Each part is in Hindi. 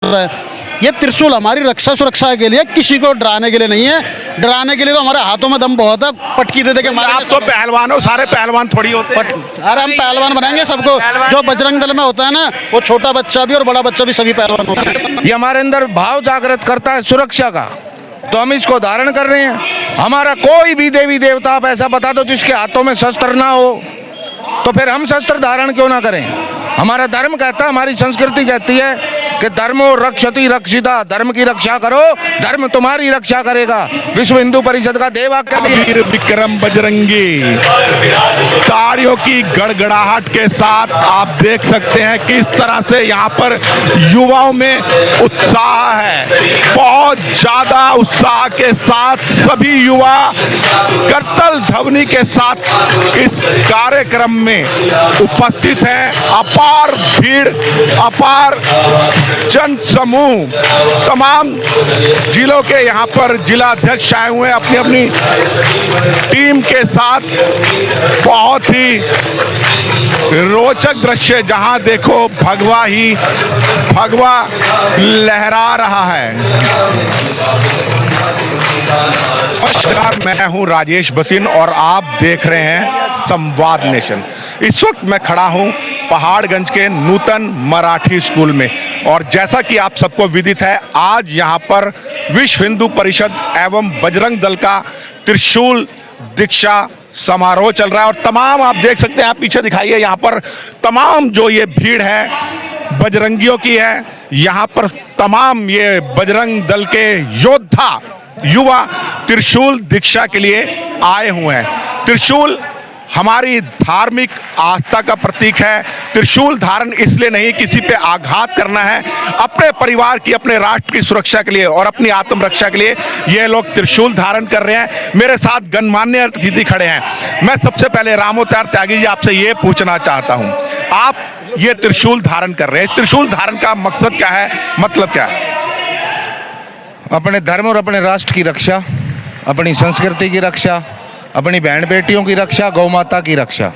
रहा है। ये त्रिशूल हमारी रक्षा सुरक्षा के लिए, किसी को डराने के लिए नहीं है। डराने के लिए तो हमारे हाथों में दम बहुत है, पटकी दे दे के मारे। आप तो पहलवान हो, सारे पहलवान थोड़ी होते हैं। अरे हम पहलवान बनाएंगे सबको। जो बजरंग दल में होता है ना, वो छोटा बच्चा भी और बड़ा बच्चा भी सभी पहलवान होता है। ये हमारे अंदर भाव जागृत करता है सुरक्षा का, तो हम इसको धारण कर रहे हैं। हमारा कोई भी देवी देवता आप ऐसा बता दो जिसके हाथों में शस्त्र ना हो, तो फिर हम शस्त्र धारण क्यों ना करें। हमारा धर्म कहता है, हमारी संस्कृति कहती है कि धर्मो रक्षति रक्षिता, धर्म की रक्षा करो, धर्म तुम्हारी रक्षा करेगा। विश्व हिंदू परिषद का देववाक्य भी। वीर विक्रम बजरंगी ताड़ियों की गड़गड़ाहट के साथ आप देख सकते हैं किस तरह से यहाँ पर युवाओं में उत्साह है। बहुत ज्यादा उत्साह के साथ सभी युवा करतल ध्वनि के साथ इस कार्यक्रम में उपस्थित हैं। अपार भीड़, अपार जन समूह, तमाम जिलों के यहाँ पर जिलाध्यक्ष आए हुए हैं अपनी अपनी टीम के साथ। बहुत ही रोचक दृश्य, जहां देखो भगवा ही भगवा लहरा रहा है। नमस्कार, मैं हूं राजेश बसिन और आप देख रहे हैं संवाद नेशन। इस वक्त मैं खड़ा हूं पहाड़गंज के नूतन मराठी स्कूल में, और जैसा कि आप सबको विदित है, आज यहाँ पर विश्व हिंदू परिषद एवं बजरंग दल का त्रिशूल दीक्षा समारोह चल रहा है। और तमाम आप देख सकते हैं, आप पीछे दिखाइए, यहाँ पर तमाम जो ये भीड़ है बजरंगियों की है। यहाँ पर तमाम ये बजरंग दल के योद्धा युवा त्रिशूल दीक्षा के लिए आए हुए हैं। त्रिशूल हमारी धार्मिक आस्था का प्रतीक है। त्रिशूल धारण इसलिए नहीं किसी पे आघात करना है, अपने परिवार की, अपने राष्ट्र की सुरक्षा के लिए और अपनी आत्मरक्षा के लिए ये लोग त्रिशूल धारण कर रहे हैं। मेरे साथ गणमान्य अतिथि खड़े हैं। मैं सबसे पहले रामोत्तार त्यागी जी आपसे ये पूछना चाहता हूं, आप ये त्रिशूल धारण कर रहे हैं, त्रिशूल धारण का मकसद क्या है, मतलब क्या है? अपने धर्म और अपने राष्ट्र की रक्षा, अपनी संस्कृति की रक्षा, अपनी बहन बेटियों की रक्षा, गौ माता की रक्षा।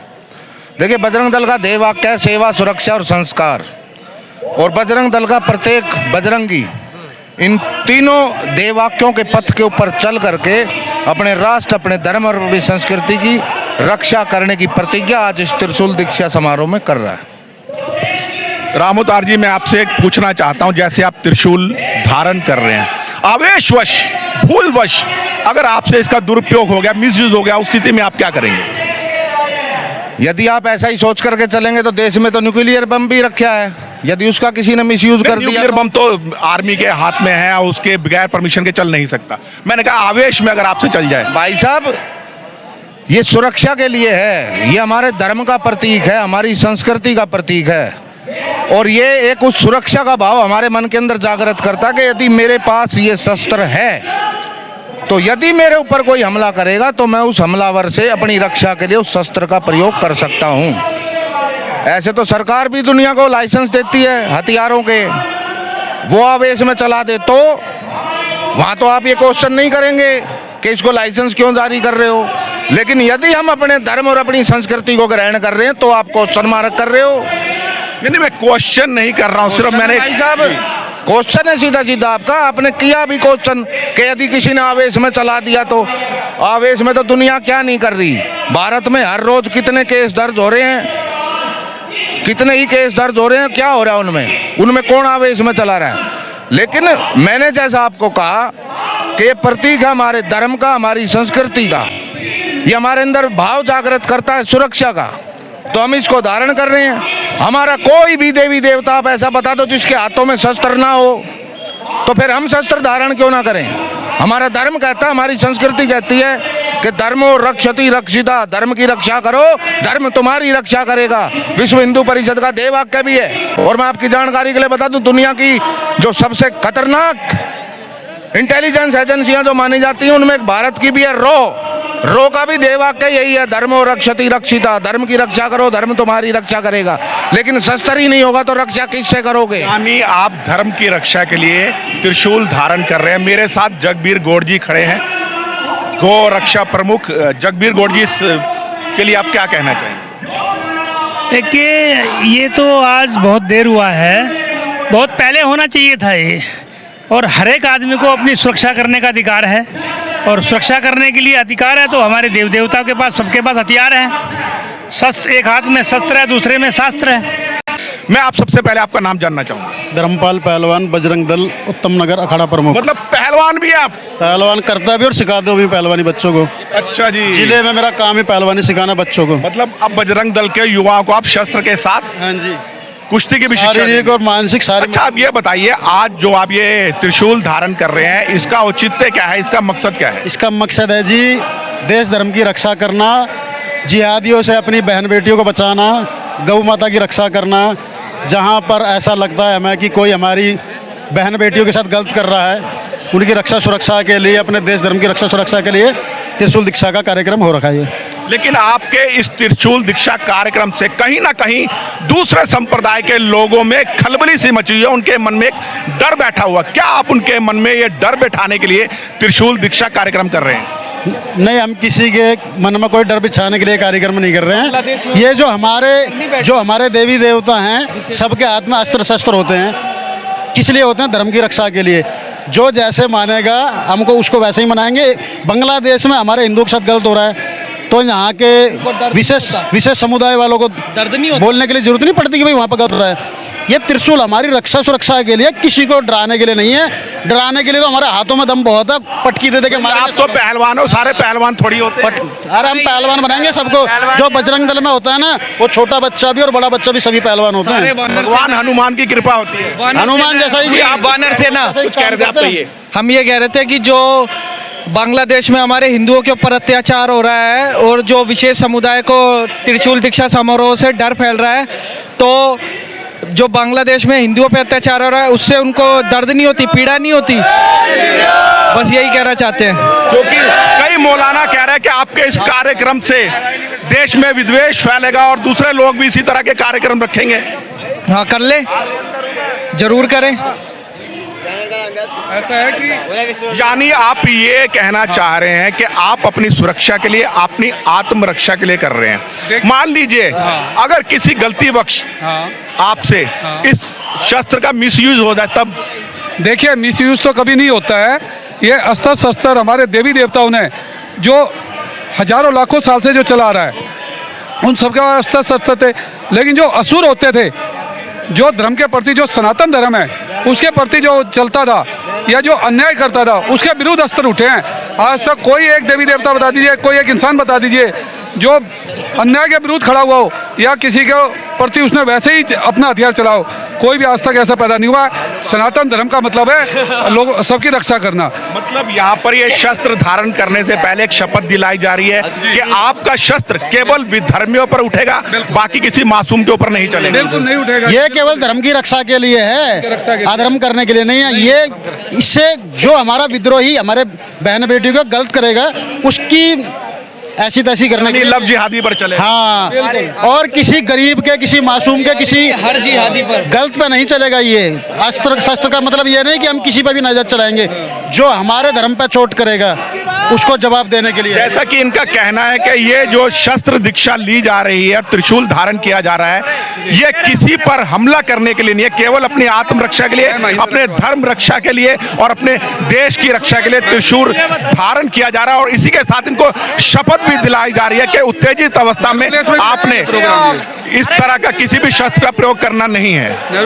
देखिए, बजरंग दल का ध्येय वाक्य है सेवा, सुरक्षा और संस्कार। और बजरंग दल का प्रत्येक बजरंगी इन तीनों ध्येय वाक्यों के पथ के ऊपर चल करके अपने राष्ट्र, अपने धर्म और अपनी संस्कृति की रक्षा करने की प्रतिज्ञा आज इस त्रिशूल दीक्षा समारोह में कर रहा है। रामोत्तार जी, मैं आपसे एक पूछना चाहता हूं, जैसे आप त्रिशूल धारण कर रहे हैं, आवेशवश, भूलवश अगर आपसे इसका दुरुपयोग हो गया, मिसयूज हो गया, उस स्थिति में आप क्या करेंगे? यदि आप ऐसा ही सोच करके चलेंगे तो देश में तो न्यूक्लियर बम भी रखा है। यदि उसका किसी ने मिसयूज कर दिया, न्यूक्लियर बम तो आर्मी के हाथ में है और उसके बगैर परमिशन के चल नहीं सकता। मैंने कहा आवेश में अगर आपसे चल जाए। भाई साहब, ये सुरक्षा के लिए है, ये हमारे धर्म का प्रतीक है, हमारी संस्कृति का प्रतीक है। और ये एक उस सुरक्षा का भाव हमारे मन के अंदर जागृत करता है कि यदि मेरे पास ये शस्त्र है, तो यदि मेरे ऊपर कोई हमला करेगा तो मैं उस हमलावर से अपनी रक्षा के लिए उस शस्त्र का प्रयोग कर सकता हूं। ऐसे तो सरकार भी दुनिया को लाइसेंस देती है हथियारों के, वो आवेश में चला दे तो वहां तो आप ये क्वेश्चन नहीं करेंगे कि इसको लाइसेंस क्यों जारी कर रहे हो। लेकिन यदि हम अपने धर्म और अपनी संस्कृति को ग्रहण कर रहे हैं तो आप क्वेश्चन मार्क कर रहे हो। नहीं, मैं क्वेश्चन नहीं कर रहा हूं, सिर्फ मैंने भाई साहब, क्वेश्चन है सीधा सीधा आपका, आपने किया भी क्वेश्चन कि यदि किसी ने आवेश में चला दिया तो। आवेश में तो दुनिया क्या नहीं कर रही। भारत में हर रोज कितने केस दर्ज हो रहे हैं, कितने ही केस दर्ज हो रहे हैं, क्या हो रहा है उनमें, उनमें कौन आवेश में चला रहा है। लेकिन मैंने जैसा आपको कहा कि ये प्रतीक है हमारे धर्म का, हमारी संस्कृति का, ये हमारे अंदर भाव जागृत करता है सुरक्षा का, तो हम इसको धारण कर रहे हैं। हमारा कोई भी देवी देवता आप ऐसा बता दो जिसके हाथों में शस्त्र ना हो, तो फिर हम शस्त्र धारण क्यों ना करें। हमारा धर्म कहता है, हमारी संस्कृति कहती है कि धर्मो रक्षति रक्षिता, धर्म की रक्षा करो, धर्म तुम्हारी रक्षा करेगा। विश्व हिंदू परिषद का ध्येय वाक्य भी है। और मैं आपकी जानकारी के लिए बता दूं, दुनिया की जो सबसे खतरनाक इंटेलिजेंस एजेंसियां जो मानी जाती हैं, उनमें एक भारत की भी है, रो का भी ध्येय वाक्य यही है, धर्मो रक्षति रक्षिता, धर्म की रक्षा करो, धर्म तुम्हारी रक्षा करेगा। लेकिन शस्त्र ही नहीं होगा तो रक्षा किससे करोगे। यानी आप धर्म की रक्षा के लिए त्रिशूल धारण कर रहे हैं। मेरे साथ जगबीर गौड़ जी खड़े हैं, गौ रक्षा प्रमुख। जगबीर गौड़ जी के लिए आप क्या कहना चाहेंगे? देखिए, ये तो आज बहुत देर हुआ है, बहुत पहले होना चाहिए था ये। और हर एक आदमी को अपनी सुरक्षा करने का अधिकार है, और सुरक्षा करने के लिए अधिकार है तो हमारे देव देवताओं के पास, सबके पास हथियार हैं। शस्त्र, एक हाथ में शस्त्र है, दूसरे में शास्त्र है। मैं आप सबसे पहले आपका नाम जानना चाहूंगा। धर्मपाल पहलवान, बजरंग दल, उत्तम नगर अखाड़ा प्रमुख। मतलब पहलवान भी हैं आप? पहलवान करता भी और सिखाते भी पहलवानी बच्चों को। अच्छा जी। जिले में मेरा काम है पहलवानी सिखाना बच्चों को। मतलब अब बजरंग दल के युवाओं को आप शस्त्र के साथ हाँ जी, कुश्ती की भी शिक्षा शारीरिक देंगे। और मानसिक सारी। अच्छा, आप ये बताइए, आज जो आप ये त्रिशूल धारण कर रहे हैं, इसका औचित्य क्या है, इसका मकसद क्या है? इसका मकसद है जी देश धर्म की रक्षा करना, जिहादियों से अपनी बहन बेटियों को बचाना, गौ माता की रक्षा करना। जहाँ पर ऐसा लगता है हमें कि कोई हमारी बहन बेटियों के साथ गलत कर रहा है, उनकी रक्षा सुरक्षा के लिए, अपने देश धर्म की रक्षा सुरक्षा के लिए त्रिशूल दीक्षा का कार्यक्रम हो रखा है ये। लेकिन आपके इस त्रिशूल दीक्षा कार्यक्रम से कहीं ना कहीं दूसरे संप्रदाय के लोगों में खलबली सी मची है, उनके मन में एक डर बैठा हुआ। क्या आप उनके मन में ये डर बैठाने के लिए त्रिशूल दीक्षा कार्यक्रम कर रहे हैं? नहीं, हम किसी के मन में कोई डर बिछाने के लिए कार्यक्रम नहीं कर रहे हैं। ये जो हमारे देवी देवता हैं, सबके हाथ में अस्त्र शस्त्र होते हैं। किस लिए होते हैं? धर्म की रक्षा के लिए। जो जैसे मानेगा हमको उसको वैसे ही मनाएंगे। बांग्लादेश में हमारे हिंदुओं के साथ गलत हो रहा है, तो यहाँ के विशेष समुदाय वालों को बोलने के लिए जरूरत नहीं पड़ती कि भाई वहाँ पर गलत हो रहा है। ये त्रिशूल हमारी रक्षा सुरक्षा के लिए, किसी को डराने के लिए नहीं है। डराने के लिए तो हमारे हाथों में दम बहुत है, पटकी दे के आप तो पहलवान हो, सारे पहलवान थोड़ी होते हैं। अरे हम पहलवान बनाएंगे सबको। जो बजरंग दल में होता है ना, वो छोटा बच्चा भी और बड़ा बच्चा भी सभी पहलवान होते हैं। भगवान हनुमान की कृपा होती है। हनुमान जैसा ही आप वानर सेना। कुछ कह रहे थे आप? कहिए। हम ये कह रहे थे कि जो बांग्लादेश में हमारे हिंदुओं के ऊपर अत्याचार हो रहा है और जो विशेष समुदाय को त्रिशूल दीक्षा समारोह से डर फैल रहा है, तो जो बांग्लादेश में हिंदुओं पे अत्याचार हो रहा है उससे उनको दर्द नहीं होती, पीड़ा नहीं होती। बस यही कहना चाहते हैं। क्योंकि कई मौलाना कह रहे हैं कि आपके इस कार्यक्रम से देश में विद्वेष फैलेगा और दूसरे लोग भी इसी तरह के कार्यक्रम रखेंगे। हाँ, कर ले, जरूर करें। ऐसा है कि यानी आप ये कहना चाह रहे हैं कि आप अपनी सुरक्षा के लिए, अपनी आत्मरक्षा के लिए कर रहे हैं। मान लीजिए अगर किसी गलती बख्श आपसे इस शस्त्र का मिसयूज हो जाए तब? देखिए, मिसयूज तो कभी नहीं होता है। ये अस्त्र शस्त्र हमारे देवी देवताओं ने जो हजारों लाखों साल से जो चला रहा है, उन सबका अस्त्र शस्त्र थे। लेकिन जो असुर होते थे, जो धर्म के प्रति, जो सनातन धर्म है उसके प्रति जो चलता था या जो अन्याय करता था, उसके विरुद्ध अस्त्र उठे हैं। आज तक कोई एक देवी देवता बता दीजिए, कोई एक इंसान बता दीजिए जो अन्याय के विरुद्ध खड़ा हुआ हो या किसी के प्रति उसने वैसे ही अपना हथियार चलाओ। कोई भी आज तक ऐसा पैदा नहीं हुआ। सनातन धर्म का मतलब है लोग सबकी रक्षा करना। मतलब यहाँ पर ये शस्त्र धारण करने से पहले एक शपथ दिलाई जा रही है कि आपका शस्त्र केवल विधर्मियों पर उठेगा, बाकी किसी मासूम के ऊपर नहीं चलेगा। बिल्कुल नहीं उठेगा। ये केवल धर्म की रक्षा के लिए है, अधर्म करने के लिए नहीं है। ये इससे जो हमारा विद्रोही हमारे बहन बेटियों को गलत करेगा उसकी ऐसी तैसी करने के लिए लव जिहादी पर चले। हाँ, और किसी गरीब के, किसी मासूम के, किसी हर जिहादी पर गलत पे नहीं चलेगा। ये अस्त्र शस्त्र का मतलब ये नहीं कि हम किसी पे भी नजर चलाएंगे। जो हमारे धर्म पे चोट करेगा उसको जवाब देने के लिए। जैसा कि इनका कहना है कि ये जो शस्त्र दीक्षा ली जा रही है, त्रिशूल धारण किया जा रहा है, ये किसी पर हमला करने के लिए नहीं है, केवल अपनी आत्मरक्षा के लिए, अपने धर्म रक्षा के लिए और अपने देश की रक्षा के लिए त्रिशूल धारण किया जा रहा है। और इसी के साथ इनको शपथ भी दिलाई जा रही है कि उत्तेजित अवस्था में आपने इस तरह का किसी भी शस्त्र का प्रयोग करना नहीं है।